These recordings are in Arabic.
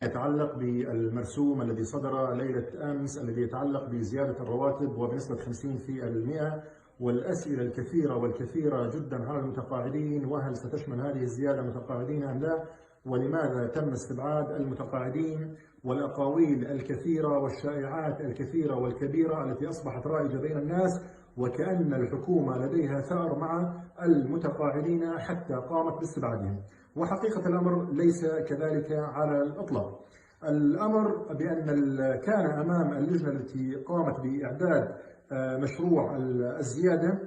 يتعلق بالمرسوم الذي صدر ليلة أمس الذي يتعلق بزيادة الرواتب وبنسبة 50%، والأسئلة الكثيرة والكثيرة جدا على المتقاعدين، وهل ستشمل هذه الزيادة المتقاعدين أم لا؟ ولماذا تم استبعاد المتقاعدين؟ والأقاويل الكثيرة والشائعات الكثيرة والكبيرة التي أصبحت رائجة بين الناس، وكأن الحكومة لديها ثأر مع المتقاعدين حتى قامت باستبعادهم. وحقيقة الأمر ليس كذلك على الإطلاق. الأمر بأن كان أمام اللجنة التي قامت بإعداد مشروع الزيادة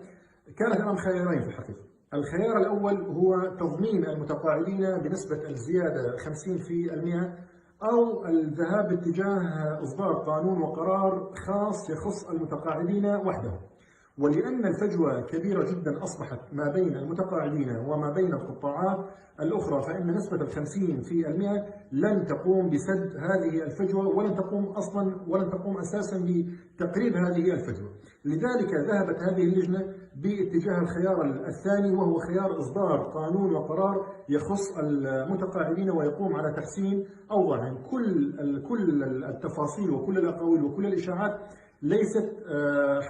كانت أمام خيارين في الحقيقة. الخيار الأول هو تضمين المتقاعدين بنسبة الزيادة 50% أو الذهاب باتجاه إصدار قانون وقرار خاص يخص المتقاعدين وحدهم. ولأن الفجوة كبيرة جدا أصبحت ما بين المتقاعدين وما بين القطاعات الأخرى، فإن نسبة 50% لن تقوم بسد هذه الفجوة، ولن تقوم أساسا بتقريب هذه الفجوة. لذلك ذهبت هذه اللجنة باتجاه الخيار الثاني، وهو خيار إصدار قانون وقرار يخص المتقاعدين ويقوم على تحسين أوضاعهم. كل التفاصيل وكل الأقاويل وكل الإشاعات ليست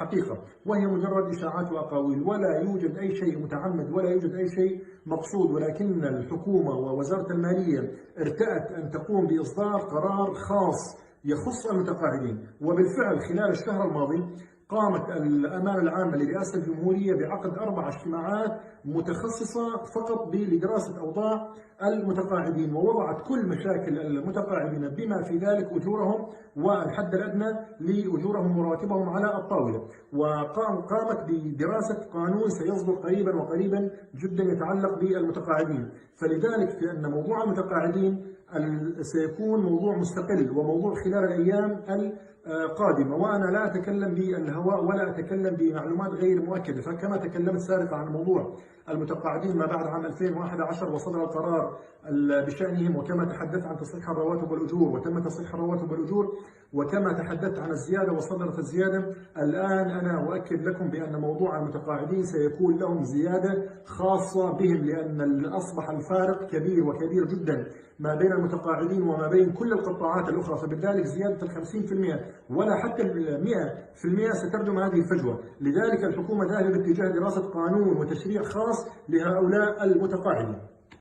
حقيقة، وهي مجرد إشاعات وأقاويل، ولا يوجد أي شيء متعمد ولا يوجد أي شيء مقصود، ولكن الحكومة ووزارة المالية ارتأت أن تقوم بإصدار قرار خاص يخص المتقاعدين. وبالفعل خلال الشهر الماضي قامت الأمانة العامة لرئاسة الجمهورية بعقد 4 اجتماعات متخصصة فقط لدراسة أوضاع المتقاعدين، ووضعت كل مشاكل المتقاعدين بما في ذلك أجورهم والحد الأدنى لأجورهم وراتبهم على الطاولة. وقامت بدراسة قانون سيصدر قريبا جدا يتعلق بالمتقاعدين. فلذلك في أن موضوع المتقاعدين سيكون موضوع مستقل وموضوع خلال الأيام قادمة، وأنا لا أتكلم بالهواء ولا أتكلم بمعلومات غير مؤكدة. فكما تكلمت سابقا عن موضوع المتقاعدين ما بعد عام 2011 وصدر القرار بشأنهم، وكما تحدثت عن تصحيح الرواتب والأجور وتم تصحيح الرواتب والأجور، وكما تحدثت عن الزيادة وصدرت الزيادة، الآن أنا أؤكد لكم بأن موضوع المتقاعدين سيكون لهم زيادة خاصة بهم، لأن أصبح الفارق كبير جدا ما بين المتقاعدين وما بين كل القطاعات الأخرى. فبالتالي زيادة 50% ولا حتى 100% ستردم هذه الفجوة. لذلك الحكومة ذاهبة باتجاه دراسة قانون وتشريع خاص لهؤلاء المتقاعدين.